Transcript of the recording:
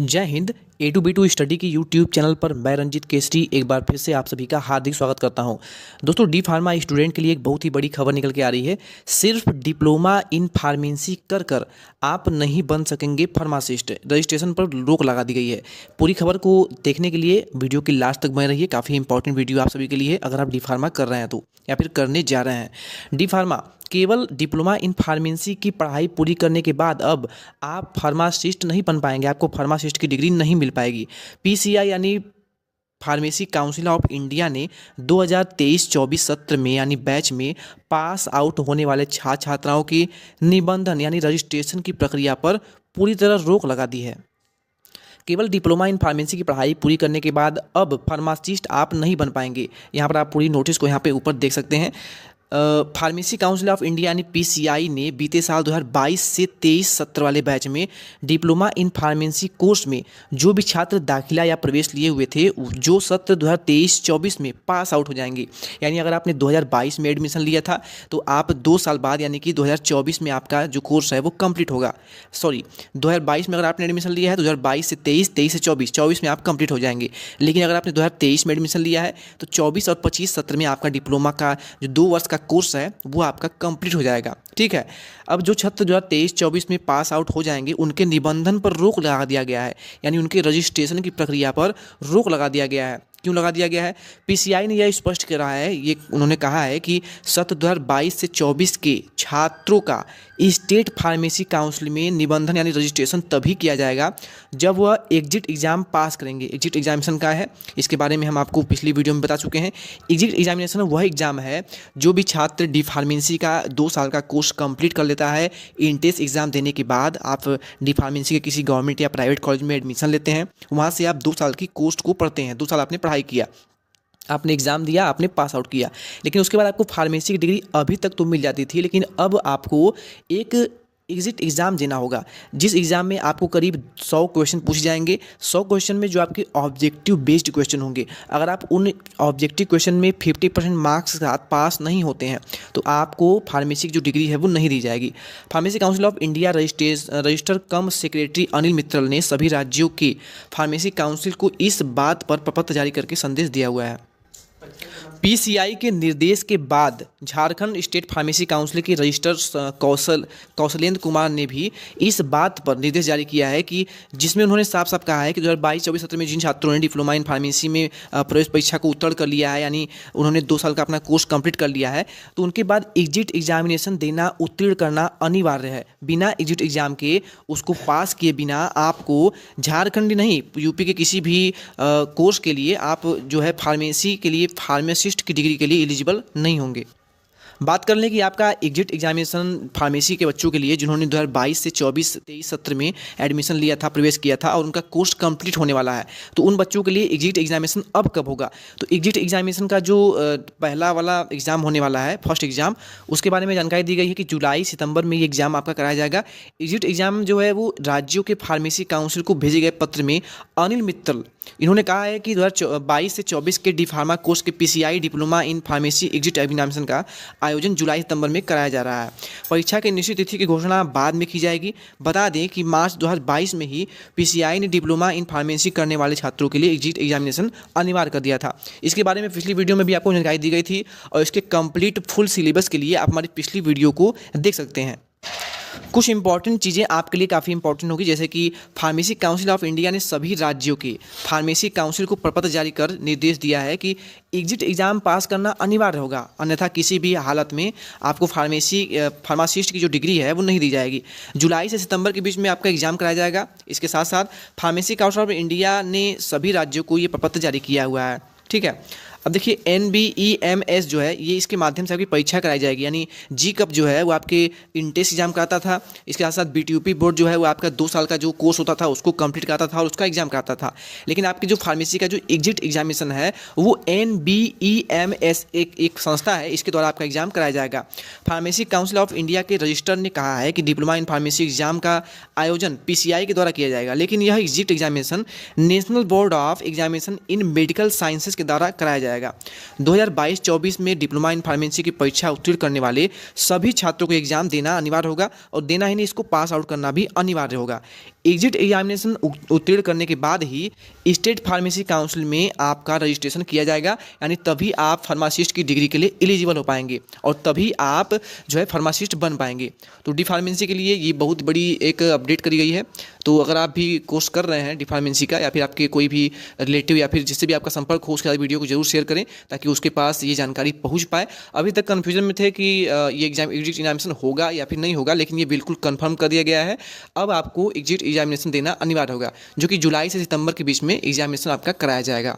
जय हिंद। ए to be to study की YouTube channel पर मैं रंजित केसरी एक बार फिर से आप सभी का हार्दिक स्वागत करता हूं। दोस्तों, डी फार्मा स्टूडेंट के लिए एक बहुत ही बड़ी खबर निकल के आ रही है। सिर्फ डिप्लोमा इन फार्मेसी कर कर आप नहीं बन सकेंगे फार्मासिस्ट। रजिस्ट्रेशन पर रोक लगा दी गई है। पूरी खबर को देखने के लिए वीडियो की लास्ट तक बने रहिए। काफ़ी इंपॉर्टेंट वीडियो आप सभी के लिए, अगर आप डी फार्मा कर रहे हैं तो, या फिर करने जा रहे हैं। डी फार्मा केवल डिप्लोमा इन फार्मेसी की पढ़ाई पूरी करने के बाद अब आप फार्मासिस्ट नहीं बन पाएंगे, आपको फार्मासिस्ट की डिग्री नहीं मिल पाएगी। पीसीआई यानी फार्मेसी काउंसिल ऑफ इंडिया ने 2023-24 सत्र में यानी बैच में पास आउट होने वाले छात्र छात्राओं की निबंधन यानी रजिस्ट्रेशन की प्रक्रिया पर पूरी तरह रोक लगा दी है। केवल डिप्लोमा इन फार्मेसी की पढ़ाई पूरी करने के बाद अब फार्मासिस्ट आप नहीं बन पाएंगे। यहाँ पर आप पूरी नोटिस को यहाँ पे ऊपर देख सकते हैं। फार्मेसी काउंसिल ऑफ इंडिया यानी पीसीआई ने बीते साल 2022 से 23 सत्र वाले बैच में डिप्लोमा इन फार्मेसी कोर्स में जो भी छात्र दाखिला या प्रवेश लिए हुए थे, जो सत्र 2023-24 में पास आउट हो जाएंगे। यानी अगर आपने 2022 में एडमिशन लिया था तो आप 2 साल बाद यानी कि 2024 में आपका जो कोर्स है वो कंप्लीट होगा। 2022 में अगर आपने एडमिशन लिया है तो 2022 से 23, 23 से 24 में आप कंप्लीट हो जाएंगे। लेकिन अगर आपने 2023 में एडमिशन लिया है तो 24 और 25 सत्र में आपका डिप्लोमा का जो 2 वर्ष का कोर्स है वो आपका कंप्लीट हो जाएगा। ठीक है। अब जो छात्र 2023-24 में पास आउट हो जाएंगे उनके निबंधन पर रोक लगा दिया गया है, यानी उनके रजिस्ट्रेशन की प्रक्रिया पर रोक लगा दिया गया है। क्यों लगा दिया गया है? पीसीआई ने यह स्पष्ट करा है, ये उन्होंने कहा है कि सत्र 2022 से 24 के छात्रों का स्टेट फार्मेसी काउंसिल में निबंधन यानी रजिस्ट्रेशन तभी किया जाएगा जब वह एग्जिट एग्जाम पास करेंगे। एग्जिट एग्जामिनेशन का है, इसके बारे में हम आपको पिछली वीडियो में बता चुके हैं। एग्जिट एग्जामिनेशन वह एग्जाम है जो भी छात्र डी फार्मेसी का 2 साल का कोर्स कंप्लीट कर लेता है। इंट्रेंस एग्जाम देने के बाद आप डी फार्मेसी के किसी गवर्नमेंट या प्राइवेट कॉलेज में एडमिशन लेते हैं, वहाँ से आप 2 साल की कोर्स को पढ़ते हैं। 2 साल आपने पढ़ाई किया, आपने एग्ज़ाम दिया, आपने पास आउट किया, लेकिन उसके बाद आपको फार्मेसी की डिग्री अभी तक तो मिल जाती थी, लेकिन अब आपको एक एग्जिट एग्ज़ाम देना होगा, जिस एग्ज़ाम में आपको करीब 100 क्वेश्चन पूछे जाएंगे। 100 क्वेश्चन में जो आपके ऑब्जेक्टिव बेस्ड क्वेश्चन होंगे, अगर आप उन ऑब्जेक्टिव क्वेश्चन में 50% मार्क्स के साथ पास नहीं होते हैं तो आपको फार्मेसी की जो डिग्री है वो नहीं दी जाएगी। Pharmacy council of India register come secretary Anil Mittal ने सभी राज्यों के फार्मेसी काउंसिल को इस बात पर प्रपत्र जारी करके संदेश दिया हुआ है। पीसीआई के निर्देश के बाद झारखंड स्टेट फार्मेसी काउंसिल के रजिस्ट्रार कौशलेंद्र कुमार ने भी इस बात पर निर्देश जारी किया है कि जिसमें उन्होंने साफ साफ कहा है कि 2022-24 सत्र में जिन छात्रों ने डिप्लोमा इन फार्मेसी में प्रवेश परीक्षा को उत्तीर्ण कर लिया है, यानी उन्होंने 2 साल का अपना कोर्स कंप्लीट कर लिया है, तो उनके बाद एग्जिट एग्जामिनेशन देना, उत्तीर्ण करना अनिवार्य है। बिना एग्जिट एग्जाम के, उसको पास किए बिना आपको झारखंड नहीं यूपी के किसी भी कोर्स के लिए आप जो है फार्मेसी के लिए फार्मासिस्ट की डिग्री के लिए एलिजिबल नहीं होंगे। बात कर लें कि आपका एग्जिट एग्जामिनेशन फार्मेसी के बच्चों के लिए जिन्होंने 2022 से 24-23 सत्र में एडमिशन लिया था, प्रवेश किया था और उनका कोर्स कंप्लीट होने वाला है, तो उन बच्चों के लिए एग्जिट एग्जामिनेशन अब कब होगा? तो एग्जिट एग्जामिनेशन का जो पहला वाला एग्ज़ाम होने वाला है, फर्स्ट एग्ज़ाम, उसके बारे में जानकारी दी गई है कि जुलाई-सितंबर में ये एग्ज़ाम आपका कराया जाएगा। एग्जिट एग्ज़ाम जो है वो राज्यों के फार्मेसी काउंसिल को भेजे गए पत्र में अनिल मित्तल इन्होंने कहा है कि 2022 से 24 के डी फार्मा कोर्स के PCI diploma in pharmacy exit examination का आयोजन जुलाई-सितंबर में कराया जा रहा है। परीक्षा की निश्चित तिथि की घोषणा बाद में की जाएगी। बता दें कि मार्च 2022 में ही पीसीआई ने डिप्लोमा इन फार्मेसी करने वाले छात्रों के लिए एग्जिट एग्जामिनेशन अनिवार्य कर दिया था। इसके बारे में पिछली वीडियो में भी आपको जानकारी दी गई थी और इसके कंप्लीट फुल सिलेबस के लिए आप हमारी पिछली वीडियो को देख सकते हैं। कुछ इंपॉर्टेंट चीज़ें आपके लिए काफ़ी इंपॉर्टेंट होगी, जैसे कि फार्मेसी काउंसिल ऑफ इंडिया ने सभी राज्यों के फार्मेसी काउंसिल को प्रपत्र जारी कर निर्देश दिया है कि एग्जिट एग्ज़ाम पास करना अनिवार्य होगा, अन्यथा किसी भी हालत में आपको फार्मासिस्ट की जो डिग्री है वो नहीं दी जाएगी। जुलाई से सितंबर के बीच में आपका एग्ज़ाम कराया जाएगा। इसके साथ साथ फार्मेसी काउंसिल ऑफ इंडिया ने सभी राज्यों को ये प्रपत्र जारी किया हुआ है। ठीक है। अब देखिए NBEMS जो है ये इसके माध्यम से आपकी परीक्षा कराई जाएगी, यानी जी कप जो है वो आपके इंट्रेंस एग्जाम कराता था। इसके साथ साथ BTUP बोर्ड जो है वो आपका 2 साल का जो कोर्स होता था उसको कंप्लीट कराता था और उसका एग्जाम कराता था। लेकिन आपकी जो फार्मेसी का जो एग्जिट एग्जामिनेशन है वो NBEMS एक संस्था है, इसके द्वारा आपका एग्जाम कराया जाएगा। फार्मेसी काउंसिल ऑफ इंडिया के रजिस्ट्रार ने कहा है कि डिप्लोमा इन फार्मेसी एग्जाम का आयोजन पीसीआई के द्वारा किया जाएगा, लेकिन यह exit examination national board of examination in medical sciences के द्वारा कराया जाएगा। जाएगा। 2022-24 में डिप्लोमा इन फार्मेसी की परीक्षा उत्तीर्ण करने वाले सभी छात्रों को एग्जाम देना अनिवार्य होगा, और देना ही नहीं, इसको पास आउट करना भी अनिवार्य होगा। एग्जिट एग्जामिनेशन उत्तीर्ण करने के बाद ही स्टेट फार्मेसी काउंसिल में आपका रजिस्ट्रेशन किया जाएगा, यानी तभी आप फार्मासिस्ट की डिग्री के लिए एलिजिबल हो पाएंगे और तभी आप जो है फार्मासिस्ट बन पाएंगे। तो डी फार्मेसी के लिए ये बहुत बड़ी एक अपडेट करी गई है। तो अगर आप भी कोर्स कर रहे हैं डी फार्मेसी का, या फिर आपके कोई भी रिलेटिव या फिर जिससे भी आपका संपर्क हो, उसके साथ वीडियो को जरूर शेयर करें ताकि उसके पास ये जानकारी पहुंच पाए। अभी तक कन्फ्यूजन में थे कि ये एग्जिट एग्जामिनेशन होगा या फिर नहीं होगा, लेकिन ये बिल्कुल कन्फर्म कर दिया गया है। अब आपको एग्जिट एग्जामिनेशन देना अनिवार्य होगा, जो कि जुलाई से सितंबर के बीच में एग्जामिनेशन आपका कराया जाएगा।